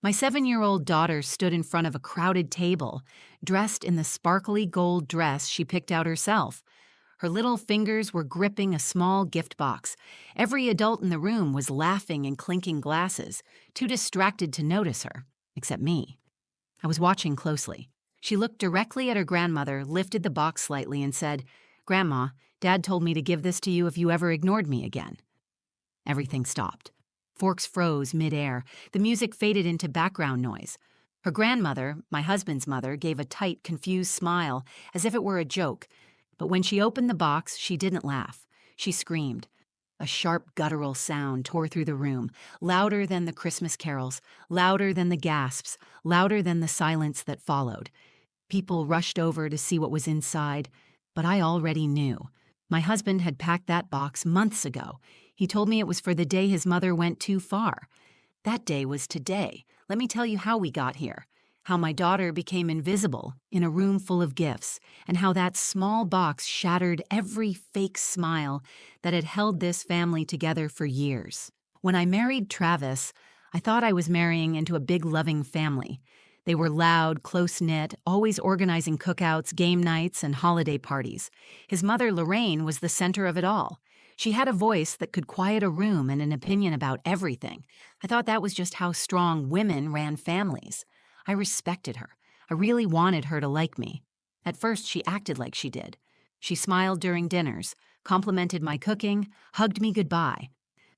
My 7-year-old daughter stood in front of a crowded table, dressed in the sparkly gold dress she picked out herself. Her little fingers were gripping a small gift box. Every adult in the room was laughing and clinking glasses, too distracted to notice her, except me. I was watching closely. She looked directly at her grandmother, lifted the box slightly, and said, "Grandma, Dad told me to give this to you if you ever ignored me again." Everything stopped. Forks froze midair. The music faded into background noise. Her grandmother, my husband's mother, gave a tight, confused smile, as if it were a joke. But when she opened the box, she didn't laugh. She screamed. A sharp, guttural sound tore through the room, louder than the Christmas carols, louder than the gasps, louder than the silence that followed. People rushed over to see what was inside, but I already knew. My husband had packed that box months ago. He told me it was for the day his mother went too far. That day was today. Let me tell you how we got here. How my daughter became invisible in a room full of gifts, and how that small box shattered every fake smile that had held this family together for years. When I married Travis, I thought I was marrying into a big loving family. They were loud, close-knit, always organizing cookouts, game nights, and holiday parties. His mother, Lorraine, was the center of it all. She had a voice that could quiet a room and an opinion about everything. I thought that was just how strong women ran families. I respected her. I really wanted her to like me. At first, she acted like she did. She smiled during dinners, complimented my cooking, hugged me goodbye.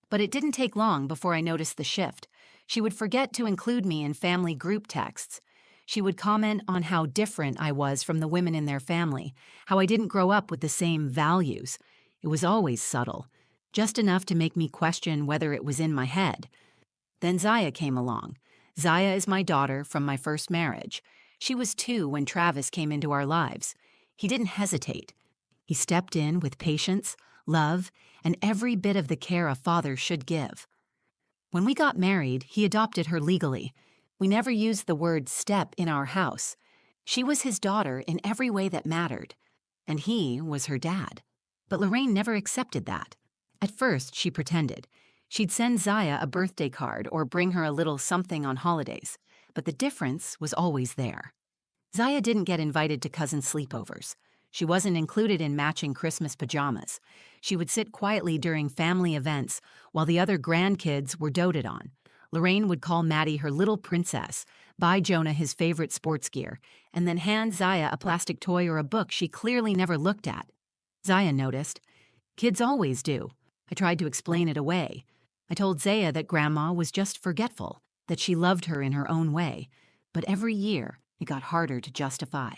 But it didn't take long before I noticed the shift. She would forget to include me in family group texts. She would comment on how different I was from the women in their family, how I didn't grow up with the same values. It was always subtle, just enough to make me question whether it was in my head. Then Zaya came along. Zaya is my daughter from my first marriage. She was 2 when Travis came into our lives. He didn't hesitate. He stepped in with patience, love, and every bit of the care a father should give. When we got married, he adopted her legally. We never used the word step in our house. She was his daughter in every way that mattered, and he was her dad. But Lorraine never accepted that. At first, she pretended. She'd send Zaya a birthday card or bring her a little something on holidays, but the difference was always there. Zaya didn't get invited to cousin sleepovers. She wasn't included in matching Christmas pajamas. She would sit quietly during family events while the other grandkids were doted on. Lorraine would call Maddie her little princess, buy Jonah his favorite sports gear, and then hand Zaya a plastic toy or a book she clearly never looked at. Zaya noticed. Kids always do. I tried to explain it away. I told Zaya that Grandma was just forgetful, that she loved her in her own way. But every year, it got harder to justify.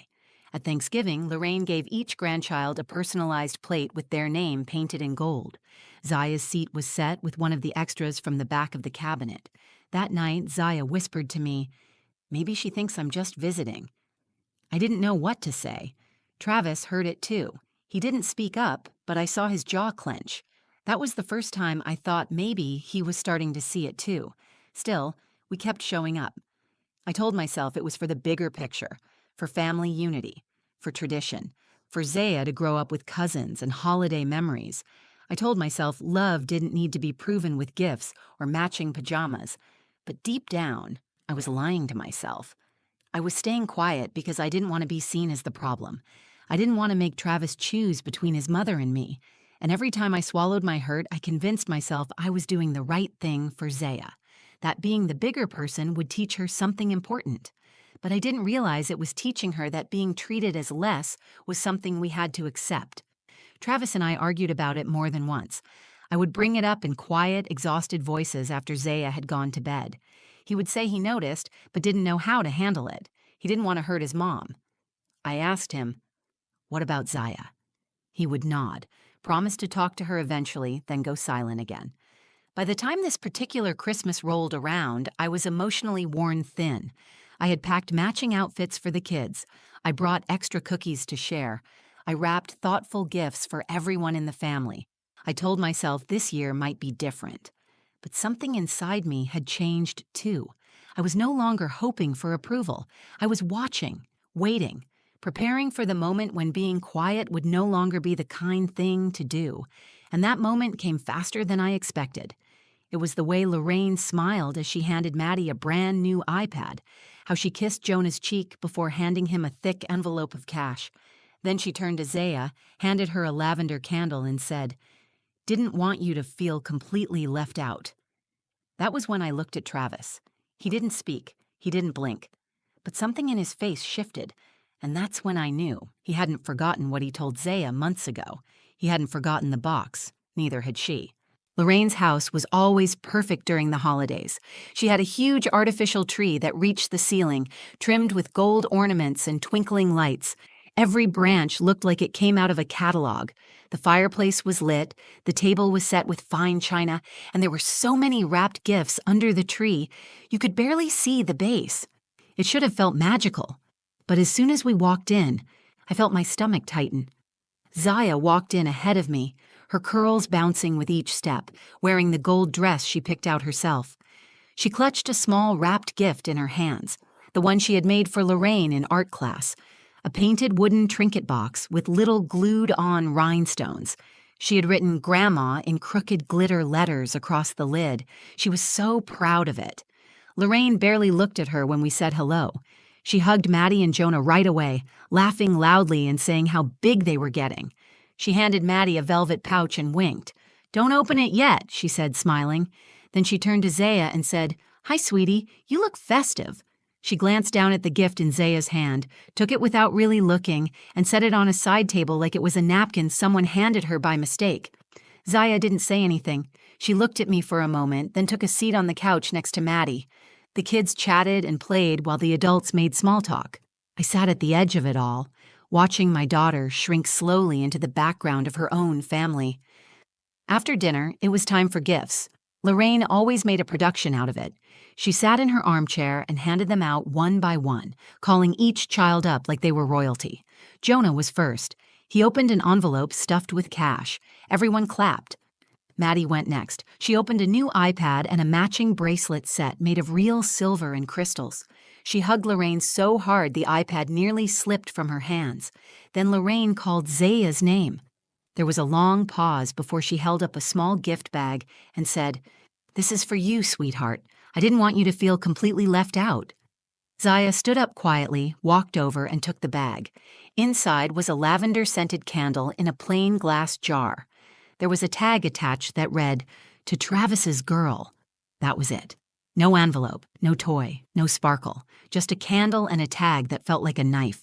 At Thanksgiving, Lorraine gave each grandchild a personalized plate with their name painted in gold. Zaya's seat was set with one of the extras from the back of the cabinet. That night, Zaya whispered to me, "Maybe she thinks I'm just visiting." I didn't know what to say. Travis heard it too. He didn't speak up, but I saw his jaw clench. That was the first time I thought maybe he was starting to see it too. Still, we kept showing up. I told myself it was for the bigger picture, for family unity, for tradition, for Zaya to grow up with cousins and holiday memories. I told myself love didn't need to be proven with gifts or matching pajamas. But deep down, I was lying to myself. I was staying quiet because I didn't want to be seen as the problem. I didn't want to make Travis choose between his mother and me. And every time I swallowed my hurt, I convinced myself I was doing the right thing for Zaya, that being the bigger person would teach her something important. But I didn't realize it was teaching her that being treated as less was something we had to accept. Travis and I argued about it more than once. I would bring it up in quiet, exhausted voices after Zaya had gone to bed. He would say he noticed, but didn't know how to handle it. He didn't want to hurt his mom. I asked him, "What about Zaya?" He would nod, promise to talk to her eventually, then go silent again. By the time this particular Christmas rolled around, I was emotionally worn thin. I had packed matching outfits for the kids. I brought extra cookies to share. I wrapped thoughtful gifts for everyone in the family. I told myself this year might be different. But something inside me had changed too. I was no longer hoping for approval. I was watching, waiting, preparing for the moment when being quiet would no longer be the kind thing to do. And that moment came faster than I expected. It was the way Lorraine smiled as she handed Maddie a brand new iPad, how she kissed Jonah's cheek before handing him a thick envelope of cash. Then she turned to Zaya, handed her a lavender candle, and said, "Didn't want you to feel completely left out." That was when I looked at Travis. He didn't speak. He didn't blink. But something in his face shifted, and that's when I knew he hadn't forgotten what he told Zaya months ago. He hadn't forgotten the box. Neither had she. Lorraine's house was always perfect during the holidays. She had a huge artificial tree that reached the ceiling, trimmed with gold ornaments and twinkling lights. Every branch looked like it came out of a catalog. The fireplace was lit, the table was set with fine china, and there were so many wrapped gifts under the tree, you could barely see the base. It should have felt magical. But as soon as we walked in, I felt my stomach tighten. Zaya walked in ahead of me, her curls bouncing with each step, wearing the gold dress she picked out herself. She clutched a small wrapped gift in her hands, the one she had made for Lorraine in art class, a painted wooden trinket box with little glued-on rhinestones. She had written Grandma in crooked glitter letters across the lid. She was so proud of it. Lorraine barely looked at her when we said hello. She hugged Maddie and Jonah right away, laughing loudly and saying how big they were getting. She handed Maddie a velvet pouch and winked. "Don't open it yet," she said, smiling. Then she turned to Zaya and said, "Hi, sweetie, you look festive." She glanced down at the gift in Zaya's hand, took it without really looking, and set it on a side table like it was a napkin someone handed her by mistake. Zaya didn't say anything. She looked at me for a moment, then took a seat on the couch next to Maddie. The kids chatted and played while the adults made small talk. I sat at the edge of it all, watching my daughter shrink slowly into the background of her own family. After dinner, it was time for gifts. Lorraine always made a production out of it. She sat in her armchair and handed them out one by one, calling each child up like they were royalty. Jonah was first. He opened an envelope stuffed with cash. Everyone clapped. Maddie went next. She opened a new iPad and a matching bracelet set made of real silver and crystals. She hugged Lorraine so hard the iPad nearly slipped from her hands. Then Lorraine called Zaya's name. There was a long pause before she held up a small gift bag and said, "This is for you, sweetheart. I didn't want you to feel completely left out." Zaya stood up quietly, walked over, and took the bag. Inside was a lavender-scented candle in a plain glass jar. There was a tag attached that read, "To Travis's girl." That was it. No envelope, no toy, no sparkle, just a candle and a tag that felt like a knife.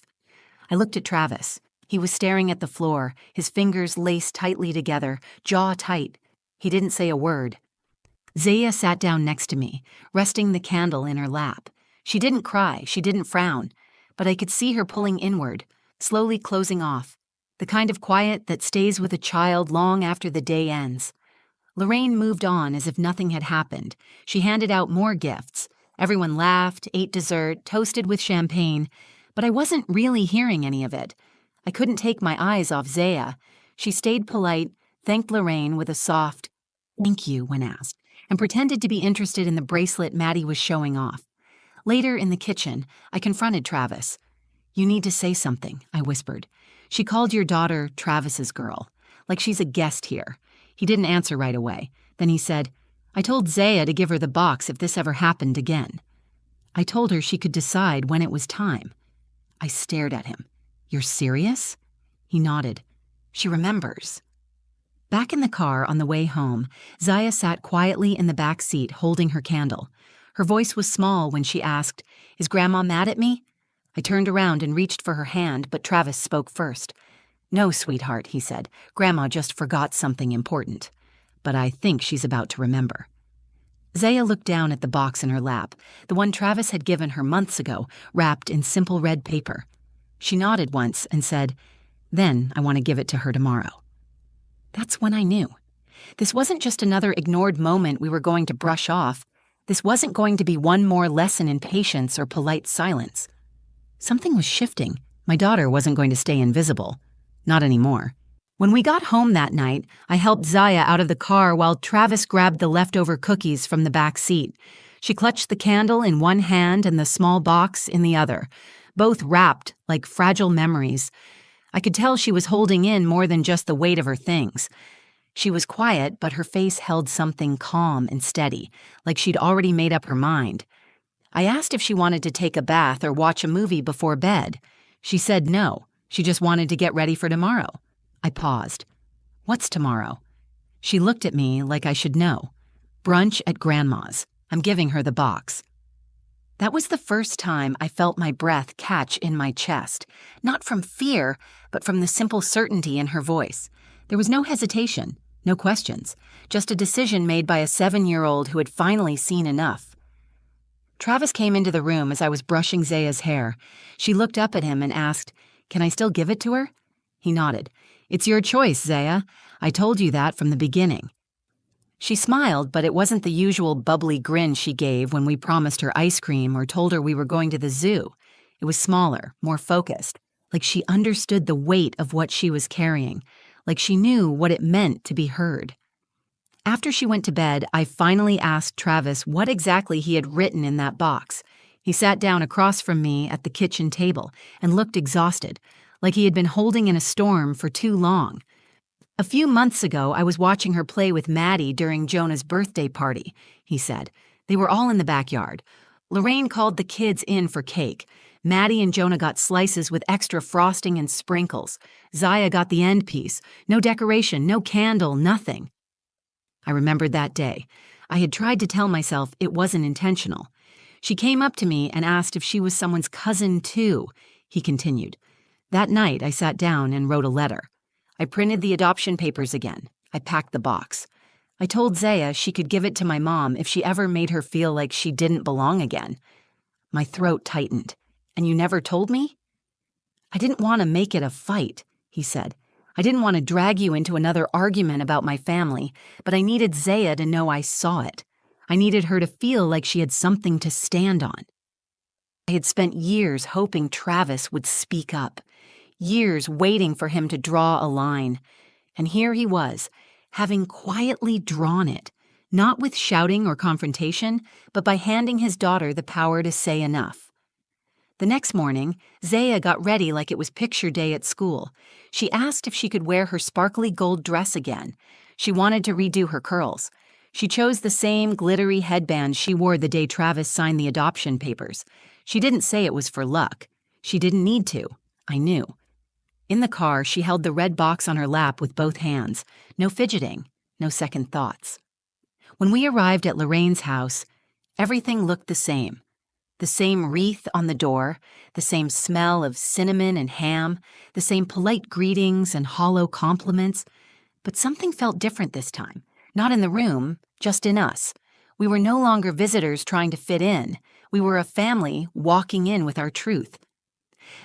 I looked at Travis. He was staring at the floor, his fingers laced tightly together, jaw tight. He didn't say a word. Zaya sat down next to me, resting the candle in her lap. She didn't cry, she didn't frown, but I could see her pulling inward, slowly closing off, the kind of quiet that stays with a child long after the day ends. Lorraine moved on as if nothing had happened. She handed out more gifts. Everyone laughed, ate dessert, toasted with champagne, but I wasn't really hearing any of it. I couldn't take my eyes off Zaya. She stayed polite, thanked Lorraine with a soft, "Thank you," when asked, and pretended to be interested in the bracelet Maddie was showing off. Later in the kitchen, I confronted Travis. "You need to say something," I whispered. "She called your daughter Travis's girl, like she's a guest here." He didn't answer right away. Then he said, "I told Zaya to give her the box if this ever happened again." I told her she could decide when it was time. I stared at him. "You're serious?" He nodded. "She remembers." Back in the car on the way home, Zaya sat quietly in the back seat holding her candle. Her voice was small when she asked, "Is Grandma mad at me?" I turned around and reached for her hand, but Travis spoke first. "No, sweetheart," he said. "Grandma just forgot something important. But I think she's about to remember." Zaya looked down at the box in her lap, the one Travis had given her months ago, wrapped in simple red paper. She nodded once and said, "Then I want to give it to her tomorrow." That's when I knew. This wasn't just another ignored moment we were going to brush off. This wasn't going to be one more lesson in patience or polite silence. Something was shifting. My daughter wasn't going to stay invisible. Not anymore. When we got home that night, I helped Zaya out of the car while Travis grabbed the leftover cookies from the back seat. She clutched the candle in one hand and the small box in the other, both wrapped like fragile memories. I could tell she was holding in more than just the weight of her things. She was quiet, but her face held something calm and steady, like she'd already made up her mind. I asked if she wanted to take a bath or watch a movie before bed. She said no, she just wanted to get ready for tomorrow. I paused. What's tomorrow? She looked at me like I should know. Brunch at Grandma's. I'm giving her the box. That was the first time I felt my breath catch in my chest, not from fear, but from the simple certainty in her voice. There was no hesitation, no questions, just a decision made by a 7-year-old who had finally seen enough. Travis came into the room as I was brushing Zaya's hair. She looked up at him and asked, "Can I still give it to her?" He nodded. "It's your choice, Zaya. I told you that from the beginning." She smiled, but it wasn't the usual bubbly grin she gave when we promised her ice cream or told her we were going to the zoo. It was smaller, more focused, like she understood the weight of what she was carrying, like she knew what it meant to be heard. After she went to bed, I finally asked Travis what exactly he had written in that box. He sat down across from me at the kitchen table and looked exhausted, like he had been holding in a storm for too long. "A few months ago, I was watching her play with Maddie during Jonah's birthday party," he said. "They were all in the backyard. Lorraine called the kids in for cake. Maddie and Jonah got slices with extra frosting and sprinkles. Zaya got the end piece. No decoration, no candle, nothing." I remembered that day. I had tried to tell myself it wasn't intentional. "She came up to me and asked if she was someone's cousin too," he continued. "That night, I sat down and wrote a letter. I printed the adoption papers again. I packed the box. I told Zaya she could give it to my mom if she ever made her feel like she didn't belong again." My throat tightened. "And you never told me?" "I didn't want to make it a fight," he said. "I didn't want to drag you into another argument about my family, but I needed Zaya to know I saw it. I needed her to feel like she had something to stand on." I had spent years hoping Travis would speak up, years waiting for him to draw a line. And here he was, having quietly drawn it, not with shouting or confrontation, but by handing his daughter the power to say enough. The next morning, Zaya got ready like it was picture day at school. She asked if she could wear her sparkly gold dress again. She wanted to redo her curls. She chose the same glittery headband she wore the day Travis signed the adoption papers. She didn't say it was for luck. She didn't need to. I knew. In the car, she held the red box on her lap with both hands. No fidgeting, no second thoughts. When we arrived at Lorraine's house, everything looked the same. The same wreath on the door, the same smell of cinnamon and ham, the same polite greetings and hollow compliments. But something felt different this time. Not in the room, just in us. We were no longer visitors trying to fit in. We were a family walking in with our truth.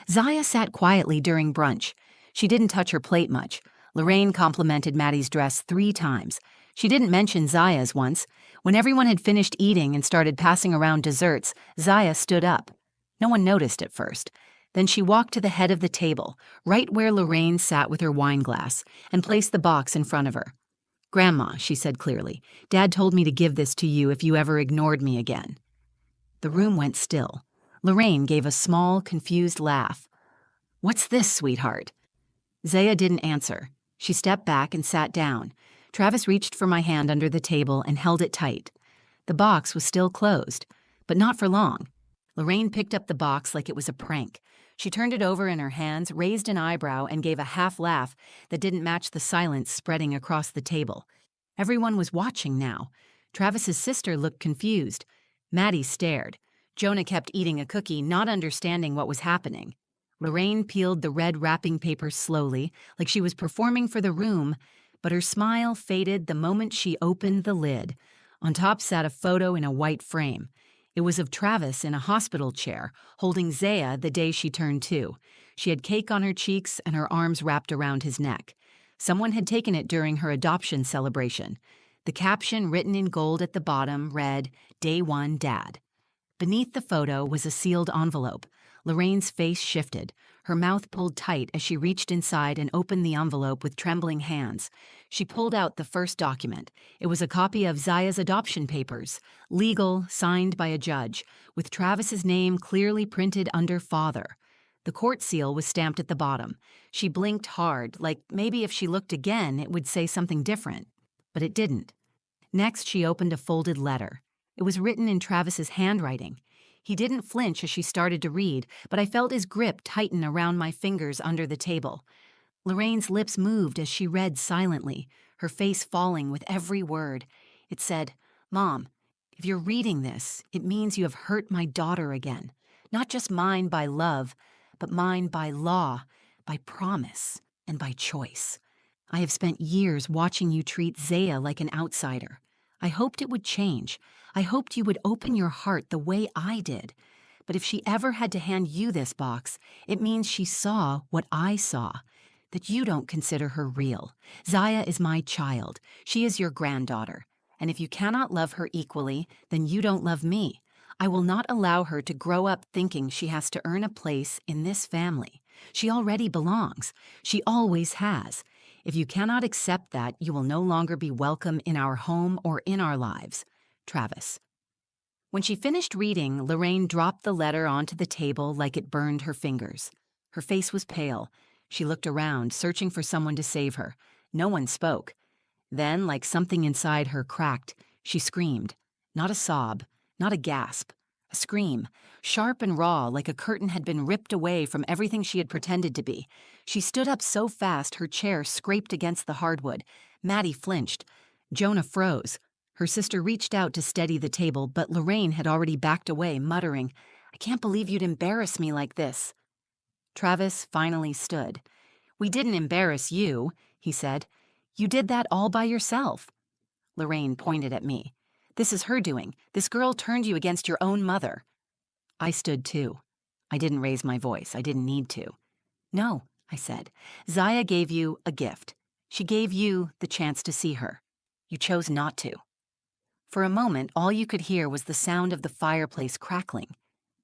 Zaya sat quietly during brunch. She didn't touch her plate much. Lorraine complimented Maddie's dress 3 times. She didn't mention Zaya's once. When everyone had finished eating and started passing around desserts, Zaya stood up. No one noticed at first. Then she walked to the head of the table, right where Lorraine sat with her wine glass, and placed the box in front of her. "Grandma," she said clearly, "Dad told me to give this to you if you ever ignored me again." The room went still. Lorraine gave a small, confused laugh. "What's this, sweetheart?" Zaya didn't answer. She stepped back and sat down. Travis reached for my hand under the table and held it tight. The box was still closed, but not for long. Lorraine picked up the box like it was a prank. She turned it over in her hands, raised an eyebrow, and gave a half laugh that didn't match the silence spreading across the table. Everyone was watching now. Travis's sister looked confused. Maddie stared. Jonah kept eating a cookie, not understanding what was happening. Lorraine peeled the red wrapping paper slowly, like she was performing for the room, but her smile faded the moment she opened the lid. On top sat a photo in a white frame. It was of Travis in a hospital chair, holding Zaya the day she turned 2. She had cake on her cheeks and her arms wrapped around his neck. Someone had taken it during her adoption celebration. The caption written in gold at the bottom read, "Day 1, Dad." Beneath the photo was a sealed envelope. Lorraine's face shifted. Her mouth pulled tight as she reached inside and opened the envelope with trembling hands. She pulled out the first document. It was a copy of Zaya's adoption papers, legal, signed by a judge, with Travis's name clearly printed under father. The court seal was stamped at the bottom. She blinked hard, like maybe if she looked again, it would say something different. But it didn't. Next, she opened a folded letter. It was written in Travis's handwriting. He didn't flinch as she started to read, but I felt his grip tighten around my fingers under the table. Lorraine's lips moved as she read silently, her face falling with every word. It said, "Mom, if you're reading this, it means you have hurt my daughter again. Not just mine by love, but mine by law, by promise, and by choice. I have spent years watching you treat Zaya like an outsider. I hoped it would change. I hoped you would open your heart the way I did. But if she ever had to hand you this box, it means she saw what I saw, that you don't consider her real. Zaya is my child. She is your granddaughter. And if you cannot love her equally, then you don't love me. I will not allow her to grow up thinking she has to earn a place in this family. She already belongs. She always has. If you cannot accept that, you will no longer be welcome in our home or in our lives. Travis." When she finished reading, Lorraine dropped the letter onto the table like it burned her fingers. Her face was pale. She looked around, searching for someone to save her. No one spoke. Then, like something inside her cracked, she screamed. Not a sob, not a gasp. A scream, sharp and raw, like a curtain had been ripped away from everything she had pretended to be. She stood up so fast her chair scraped against the hardwood. Maddie flinched. Jonah froze. Her sister reached out to steady the table, but Lorraine had already backed away, muttering, "I can't believe you'd embarrass me like this." Travis finally stood. "We didn't embarrass you," he said. "You did that all by yourself." Lorraine pointed at me. "This is her doing. This girl turned you against your own mother." I stood too. I didn't raise my voice. I didn't need to. "No," I said. "Zaya gave you a gift. She gave you the chance to see her. You chose not to." For a moment, all you could hear was the sound of the fireplace crackling.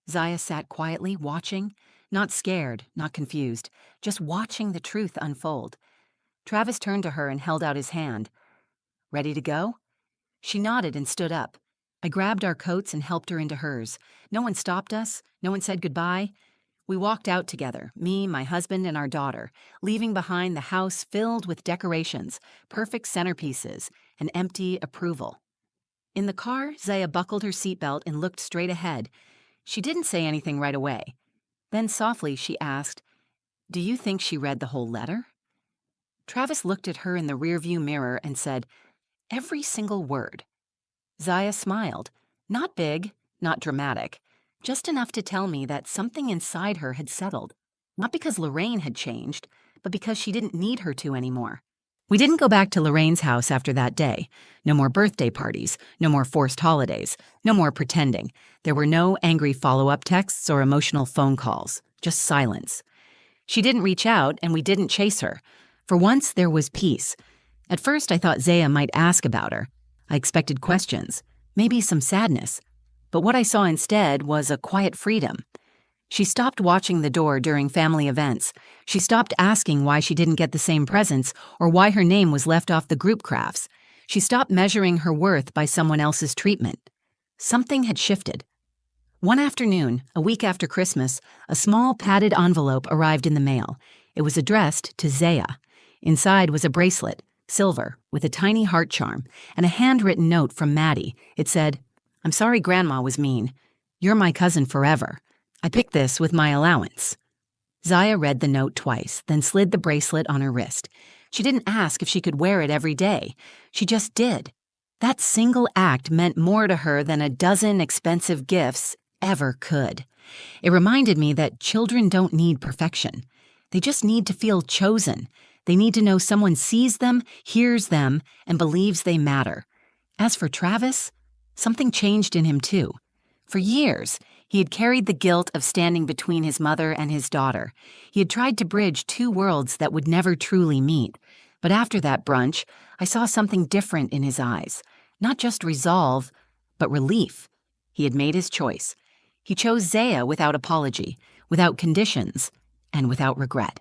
Zaya sat quietly, watching, not scared, not confused, just watching the truth unfold. Travis turned to her and held out his hand. "Ready to go?" She nodded and stood up. I grabbed our coats and helped her into hers. No one stopped us. No one said goodbye. We walked out together, me, my husband, and our daughter, leaving behind the house filled with decorations, perfect centerpieces, and empty approval. In the car, Zaya buckled her seatbelt and looked straight ahead. She didn't say anything right away. Then softly she asked, "Do you think she read the whole letter?" Travis looked at her in the rearview mirror and said, "Every single word." Zaya smiled. Not big, not dramatic, just enough to tell me that something inside her had settled. Not because Lorraine had changed, but because she didn't need her to anymore. We didn't go back to Lorraine's house after that day. No more birthday parties, no more forced holidays, no more pretending. There were no angry follow-up texts or emotional phone calls, just silence. She didn't reach out, and we didn't chase her. For once, there was peace. At first, I thought Zaya might ask about her. I expected questions, maybe some sadness. But what I saw instead was a quiet freedom. She stopped watching the door during family events. She stopped asking why she didn't get the same presents or why her name was left off the group crafts. She stopped measuring her worth by someone else's treatment. Something had shifted. One afternoon, a week after Christmas, a small padded envelope arrived in the mail. It was addressed to Zaya. Inside was a bracelet, silver, with a tiny heart charm, and a handwritten note from Maddie. It said, "I'm sorry Grandma was mean. You're my cousin forever. I picked this with my allowance." Zaya read the note twice, then slid the bracelet on her wrist. She didn't ask if she could wear it every day. She just did. That single act meant more to her than a dozen expensive gifts ever could. It reminded me that children don't need perfection. They just need to feel chosen. They need to know someone sees them, hears them, and believes they matter. As for Travis, something changed in him too. For years, he had carried the guilt of standing between his mother and his daughter. He had tried to bridge two worlds that would never truly meet. But after that brunch, I saw something different in his eyes. Not just resolve, but relief. He had made his choice. He chose Zaya without apology, without conditions, and without regret.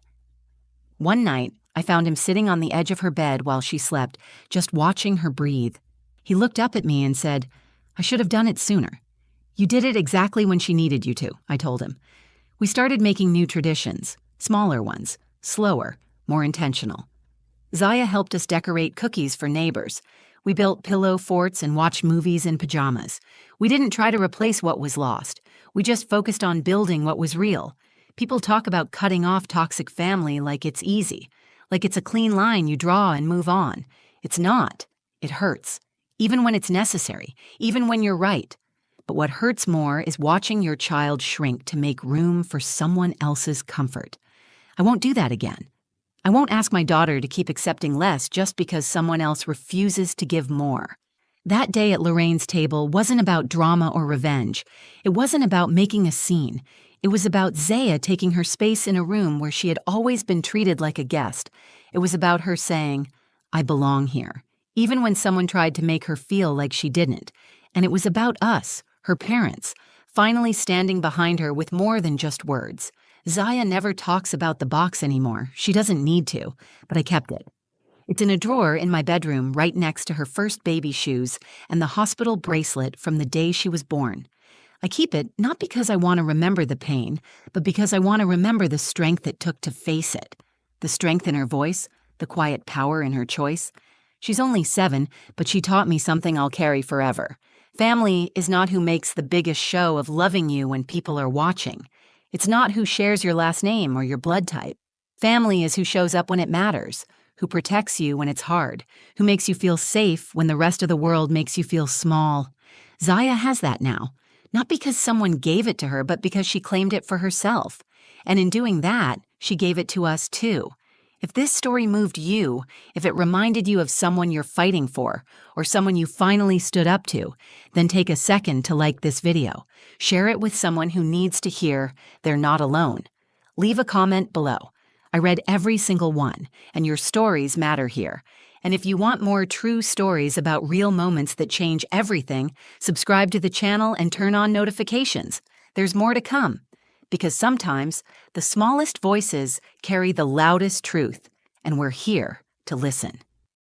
One night, I found him sitting on the edge of her bed while she slept, just watching her breathe. He looked up at me and said, "I should have done it sooner." "You did it exactly when she needed you to," I told him. We started making new traditions, smaller ones, slower, more intentional. Zaya helped us decorate cookies for neighbors. We built pillow forts and watched movies in pajamas. We didn't try to replace what was lost. We just focused on building what was real. People talk about cutting off toxic family like it's easy, like it's a clean line you draw and move on. It's not. It hurts, even when it's necessary, even when you're right. But what hurts more is watching your child shrink to make room for someone else's comfort. I won't do that again. I won't ask my daughter to keep accepting less just because someone else refuses to give more. That day at Lorraine's table wasn't about drama or revenge. It wasn't about making a scene. It was about Zaya taking her space in a room where she had always been treated like a guest. It was about her saying, "I belong here," even when someone tried to make her feel like she didn't. And it was about us, her parents, finally standing behind her with more than just words. Zaya never talks about the box anymore. She doesn't need to, but I kept it. It's in a drawer in my bedroom right next to her first baby shoes and the hospital bracelet from the day she was born. I keep it not because I want to remember the pain, but because I want to remember the strength it took to face it. The strength in her voice, the quiet power in her choice. She's only 7, but she taught me something I'll carry forever. Family is not who makes the biggest show of loving you when people are watching. It's not who shares your last name or your blood type. Family is who shows up when it matters, who protects you when it's hard, who makes you feel safe when the rest of the world makes you feel small. Zaya has that now, not because someone gave it to her, but because she claimed it for herself. And in doing that, she gave it to us too. If this story moved you, if it reminded you of someone you're fighting for, or someone you finally stood up to, then take a second to like this video. Share it with someone who needs to hear they're not alone. Leave a comment below. I read every single one, and your stories matter here. And if you want more true stories about real moments that change everything, subscribe to the channel and turn on notifications. There's more to come. Because sometimes the smallest voices carry the loudest truth, and we're here to listen.